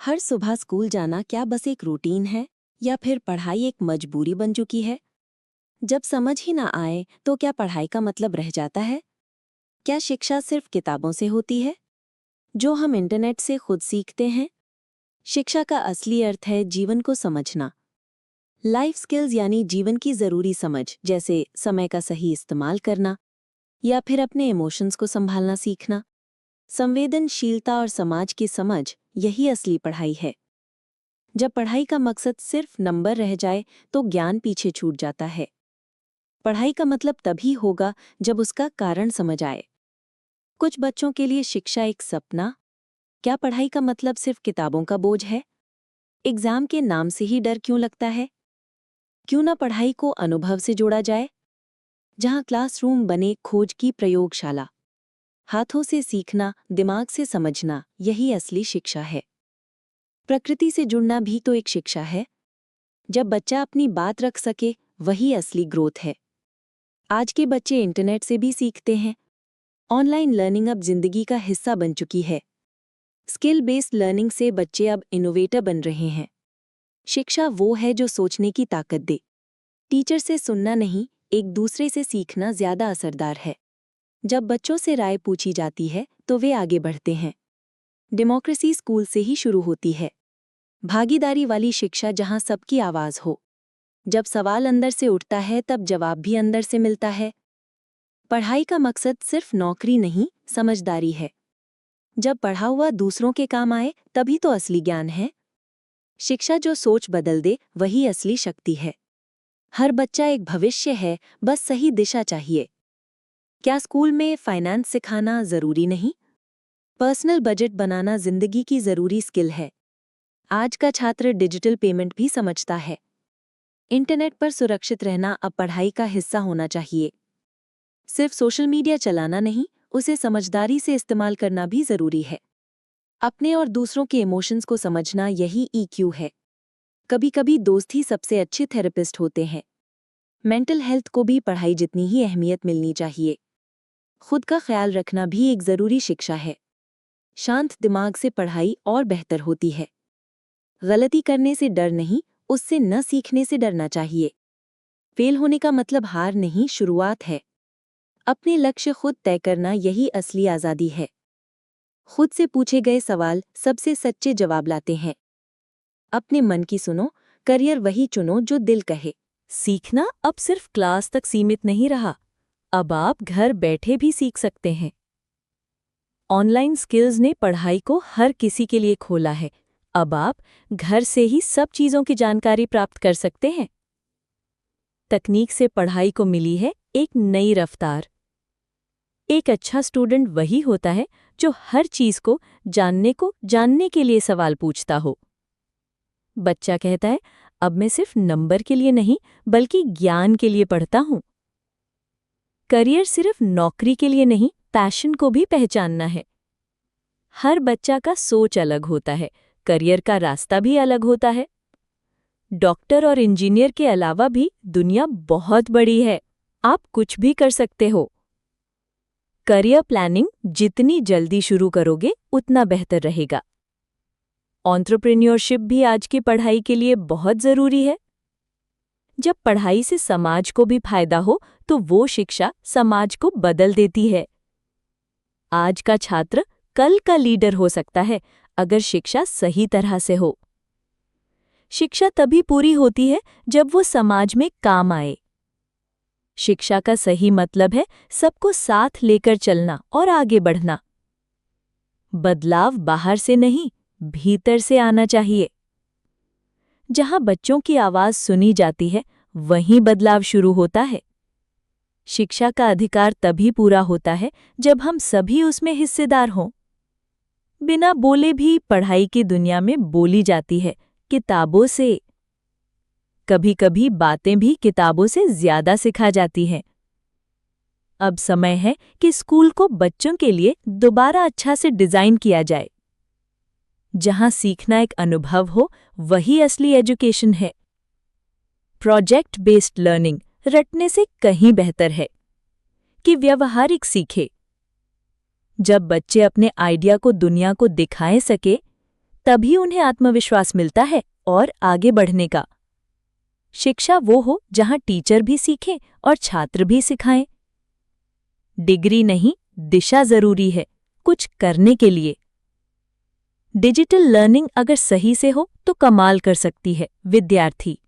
हर सुबह स्कूल जाना क्या बस एक रूटीन है या फिर पढ़ाई एक मजबूरी बन चुकी है? जब समझ ही ना आए तो क्या पढ़ाई का मतलब रह जाता है? क्या शिक्षा सिर्फ किताबों से होती है, जो हम इंटरनेट से खुद सीखते हैं? शिक्षा का असली अर्थ है जीवन को समझना। लाइफ स्किल्स यानी जीवन की जरूरी समझ, जैसे समय का सही इस्तेमाल करना या फिर अपने इमोशंस को संभालना सीखना। संवेदनशीलता और समाज की समझ, यही असली पढ़ाई है। जब पढ़ाई का मकसद सिर्फ नंबर रह जाए तो ज्ञान पीछे छूट जाता है। पढ़ाई का मतलब तभी होगा जब उसका कारण समझ आए। कुछ बच्चों के लिए शिक्षा एक सपना। क्या पढ़ाई का मतलब सिर्फ किताबों का बोझ है? एग्जाम के नाम से ही डर क्यों लगता है? क्यों ना पढ़ाई को अनुभव से जोड़ा जाए, जहां क्लासरूम बने खोज की प्रयोगशाला। हाथों से सीखना, दिमाग से समझना, यही असली शिक्षा है। प्रकृति से जुड़ना भी तो एक शिक्षा है। जब बच्चा अपनी बात रख सके, वही असली ग्रोथ है। आज के बच्चे इंटरनेट से भी सीखते हैं। ऑनलाइन लर्निंग अब जिंदगी का हिस्सा बन चुकी है। स्किल बेस्ड लर्निंग से बच्चे अब इनोवेटर बन रहे हैं। शिक्षा वो है जो सोचने की ताकत दे। टीचर से सुनना नहीं, एक दूसरे से सीखना ज्यादा असरदार है। जब बच्चों से राय पूछी जाती है तो वे आगे बढ़ते हैं। डेमोक्रेसी स्कूल से ही शुरू होती है। भागीदारी वाली शिक्षा जहां सबकी आवाज हो। जब सवाल अंदर से उठता है तब जवाब भी अंदर से मिलता है। पढ़ाई का मकसद सिर्फ नौकरी नहीं, समझदारी है। जब पढ़ा हुआ दूसरों के काम आए तभी तो असली ज्ञान है। शिक्षा जो सोच बदल दे, वही असली शक्ति है। हर बच्चा एक भविष्य है, बस सही दिशा चाहिए। क्या स्कूल में फाइनेंस सिखाना जरूरी नहीं? पर्सनल बजट बनाना जिंदगी की जरूरी स्किल है। आज का छात्र डिजिटल पेमेंट भी समझता है। इंटरनेट पर सुरक्षित रहना अब पढ़ाई का हिस्सा होना चाहिए। सिर्फ सोशल मीडिया चलाना नहीं, उसे समझदारी से इस्तेमाल करना भी जरूरी है। अपने और दूसरों के इमोशंस को समझना, यही ईक्यू है। कभी कभी दोस्त ही सबसे अच्छे थेरेपिस्ट होते हैं। मेंटल हेल्थ को भी पढ़ाई जितनी ही अहमियत मिलनी चाहिए। खुद का ख्याल रखना भी एक जरूरी शिक्षा है। शांत दिमाग से पढ़ाई और बेहतर होती है। गलती करने से डर नहीं, उससे न सीखने से डरना चाहिए। फेल होने का मतलब हार नहीं, शुरुआत है। अपने लक्ष्य खुद तय करना, यही असली आज़ादी है। खुद से पूछे गए सवाल सबसे सच्चे जवाब लाते हैं। अपने मन की सुनो, करियर वही चुनो जो दिल कहे। सीखना अब सिर्फ क्लास तक सीमित नहीं रहा, अब आप घर बैठे भी सीख सकते हैं। ऑनलाइन स्किल्स ने पढ़ाई को हर किसी के लिए खोला है। अब आप घर से ही सब चीज़ों की जानकारी प्राप्त कर सकते हैं। तकनीक से पढ़ाई को मिली है एक नई रफ्तार। एक अच्छा स्टूडेंट वही होता है जो हर चीज़ को जानने के लिए सवाल पूछता हो। बच्चा कहता है, अब मैं सिर्फ नंबर के लिए नहीं बल्कि ज्ञान के लिए पढ़ता हूँ। करियर सिर्फ नौकरी के लिए नहीं, पैशन को भी पहचानना है। हर बच्चा का सोच अलग होता है, करियर का रास्ता भी अलग होता है। डॉक्टर और इंजीनियर के अलावा भी दुनिया बहुत बड़ी है, आप कुछ भी कर सकते हो। करियर प्लानिंग जितनी जल्दी शुरू करोगे उतना बेहतर रहेगा। एंटरप्रेन्योरशिप भी आज की पढ़ाई के लिए बहुत जरूरी है। जब पढ़ाई से समाज को भी फायदा हो तो वो शिक्षा समाज को बदल देती है। आज का छात्र कल का लीडर हो सकता है, अगर शिक्षा सही तरह से हो। शिक्षा तभी पूरी होती है जब वो समाज में काम आए। शिक्षा का सही मतलब है सबको साथ लेकर चलना और आगे बढ़ना। बदलाव बाहर से नहीं, भीतर से आना चाहिए। जहां बच्चों की आवाज सुनी जाती है, वहीं बदलाव शुरू होता है। शिक्षा का अधिकार तभी पूरा होता है जब हम सभी उसमें हिस्सेदार हों। बिना बोले भी पढ़ाई की दुनिया में बोली जाती है, किताबों से। कभी-कभी बातें भी किताबों से ज्यादा सिखा जाती हैं। अब समय है कि स्कूल को बच्चों के लिए दोबारा अच्छा से डिजाइन किया जाए। जहां सीखना एक अनुभव हो, वही असली एजुकेशन है। प्रोजेक्ट बेस्ड लर्निंग रटने से कहीं बेहतर है कि व्यवहारिक सीखे। जब बच्चे अपने आइडिया को दुनिया को दिखाए सके, तभी उन्हें आत्मविश्वास मिलता है और आगे बढ़ने का। शिक्षा वो हो जहां टीचर भी सीखें और छात्र भी सिखाएं। डिग्री नहीं, दिशा जरूरी है कुछ करने के लिए। डिजिटल लर्निंग अगर सही से हो तो कमाल कर सकती है विद्यार्थी,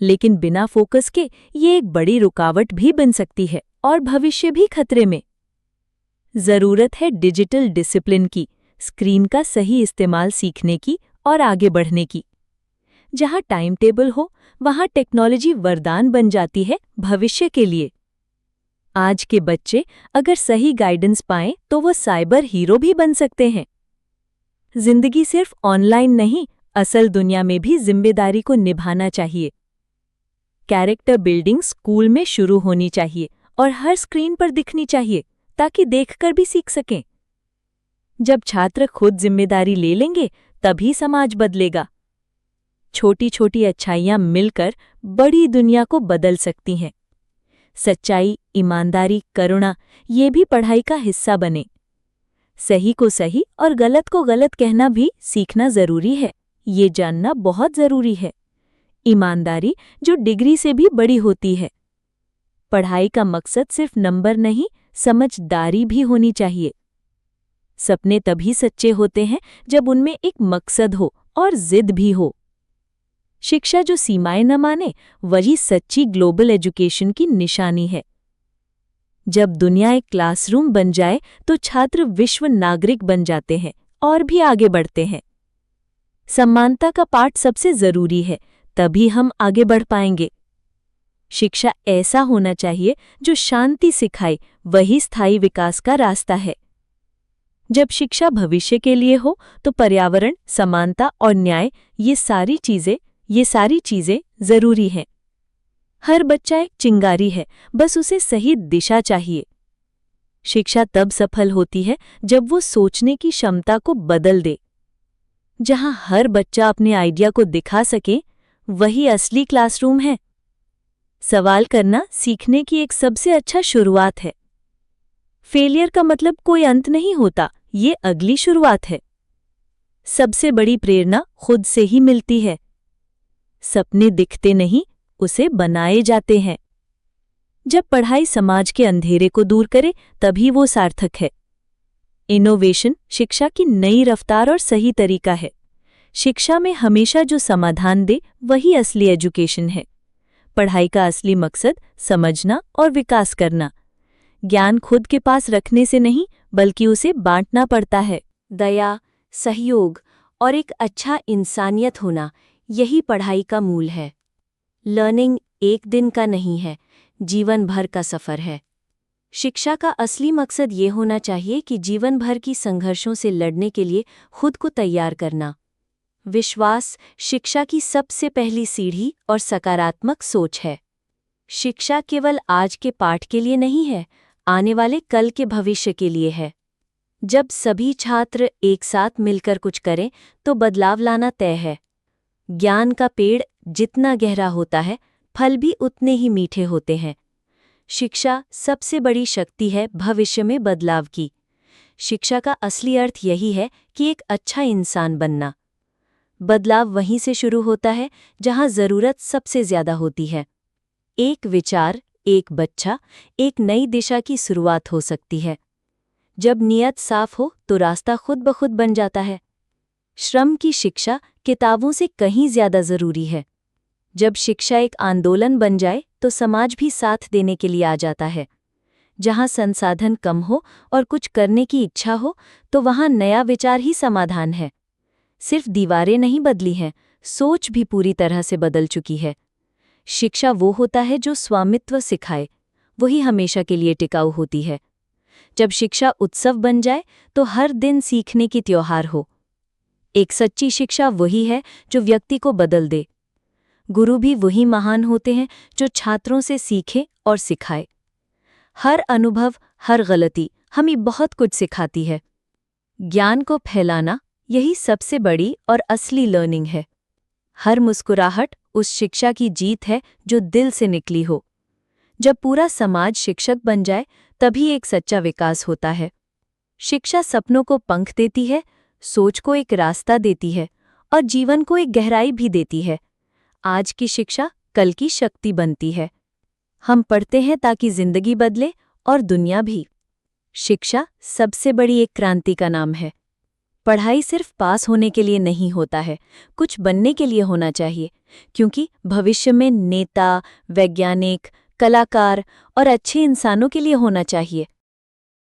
लेकिन बिना फोकस के ये एक बड़ी रुकावट भी बन सकती है और भविष्य भी खतरे में। जरूरत है डिजिटल डिसिप्लिन की, स्क्रीन का सही इस्तेमाल सीखने की और आगे बढ़ने की। जहां टाइम टेबल हो वहां टेक्नोलॉजी वरदान बन जाती है भविष्य के लिए। आज के बच्चे अगर सही गाइडेंस पाएं तो वो साइबर हीरो भी बन सकते हैं। जिंदगी सिर्फ ऑनलाइन नहीं, असल दुनिया में भी जिम्मेदारी को निभाना चाहिए। कैरेक्टर बिल्डिंग स्कूल में शुरू होनी चाहिए और हर स्क्रीन पर दिखनी चाहिए ताकि देखकर भी सीख सकें। जब छात्र खुद जिम्मेदारी ले लेंगे तभी समाज बदलेगा। छोटी छोटी अच्छाइयां मिलकर बड़ी दुनिया को बदल सकती हैं। सच्चाई, ईमानदारी, करुणा ये भी पढ़ाई का हिस्सा बने। सही को सही और गलत को गलत कहना भी सीखना जरूरी है, ये जानना बहुत जरूरी है। ईमानदारी जो डिग्री से भी बड़ी होती है। पढ़ाई का मकसद सिर्फ नंबर नहीं, समझदारी भी होनी चाहिए। सपने तभी सच्चे होते हैं जब उनमें एक मकसद हो और जिद भी हो। शिक्षा जो सीमाएं न माने वही सच्ची ग्लोबल एजुकेशन की निशानी है। जब दुनिया एक क्लासरूम बन जाए तो छात्र विश्व नागरिक बन जाते हैं और भी आगे बढ़ते हैं। समानता का पाठ सबसे जरूरी है, तभी हम आगे बढ़ पाएंगे। शिक्षा ऐसा होना चाहिए जो शांति सिखाए, वही स्थायी विकास का रास्ता है। जब शिक्षा भविष्य के लिए हो तो पर्यावरण, समानता और न्याय ये सारी चीजें जरूरी हैं। हर बच्चा एक चिंगारी है, बस उसे सही दिशा चाहिए। शिक्षा तब सफल होती है जब वो सोचने की क्षमता को बदल दे। जहां हर बच्चा अपने आइडिया को दिखा सके, वही असली क्लासरूम है। सवाल करना सीखने की एक सबसे अच्छा शुरुआत है। फेलियर का मतलब कोई अंत नहीं होता, ये अगली शुरुआत है। सबसे बड़ी प्रेरणा खुद से ही मिलती है। सपने दिखते नहीं, उसे बनाए जाते हैं। जब पढ़ाई समाज के अंधेरे को दूर करे तभी वो सार्थक है। इनोवेशन शिक्षा की नई रफ्तार और सही तरीका है। शिक्षा में हमेशा जो समाधान दे वही असली एजुकेशन है। पढ़ाई का असली मकसद समझना और विकास करना। ज्ञान खुद के पास रखने से नहीं बल्कि उसे बांटना पड़ता है। दया, सहयोग और एक अच्छा इंसानियत होना, यही पढ़ाई का मूल है। लर्निंग एक दिन का नहीं है, जीवन भर का सफ़र है। शिक्षा का असली मकसद ये होना चाहिए कि जीवन भर की संघर्षों से लड़ने के लिए खुद को तैयार करना। विश्वास शिक्षा की सबसे पहली सीढ़ी और सकारात्मक सोच है। शिक्षा केवल आज के पाठ के लिए नहीं है, आने वाले कल के भविष्य के लिए है। जब सभी छात्र एक साथ मिलकर कुछ करें तो बदलाव लाना तय है। ज्ञान का पेड़ जितना गहरा होता है, फल भी उतने ही मीठे होते हैं। शिक्षा सबसे बड़ी शक्ति है भविष्य में बदलाव की। शिक्षा का असली अर्थ यही है कि एक अच्छा इंसान बनना। बदलाव वहीं से शुरू होता है जहां जरूरत सबसे ज्यादा होती है। एक विचार, एक बच्चा, एक नई दिशा की शुरुआत हो सकती है। जब नियत साफ हो तो रास्ता खुद ब खुद बन जाता है। श्रम की शिक्षा किताबों से कहीं ज्यादा जरूरी है। जब शिक्षा एक आंदोलन बन जाए तो समाज भी साथ देने के लिए आ जाता है। जहां संसाधन कम हो और कुछ करने की इच्छा हो तो वहां नया विचार ही समाधान है। सिर्फ दीवारें नहीं बदली हैं, सोच भी पूरी तरह से बदल चुकी है। शिक्षा वो होता है जो स्वामित्व सिखाए, वही हमेशा के लिए टिकाऊ होती है। जब शिक्षा उत्सव बन जाए तो हर दिन सीखने की त्योहार हो। एक सच्ची शिक्षा वही है जो व्यक्ति को बदल दे। गुरु भी वही महान होते हैं जो छात्रों से सीखे और सिखाए। हर अनुभव, हर गलती हमें बहुत कुछ सिखाती है। ज्ञान को फैलाना यही सबसे बड़ी और असली लर्निंग है। हर मुस्कुराहट उस शिक्षा की जीत है जो दिल से निकली हो। जब पूरा समाज शिक्षक बन जाए तभी एक सच्चा विकास होता है। शिक्षा सपनों को पंख देती है, सोच को एक रास्ता देती है और जीवन को एक गहराई भी देती है। आज की शिक्षा कल की शक्ति बनती है। हम पढ़ते हैं ताकि जिंदगी बदले और दुनिया भी। शिक्षा सबसे बड़ी एक क्रांति का नाम है। पढ़ाई सिर्फ पास होने के लिए नहीं होता है, कुछ बनने के लिए होना चाहिए, क्योंकि भविष्य में नेता, वैज्ञानिक, कलाकार और अच्छे इंसानों के लिए होना चाहिए।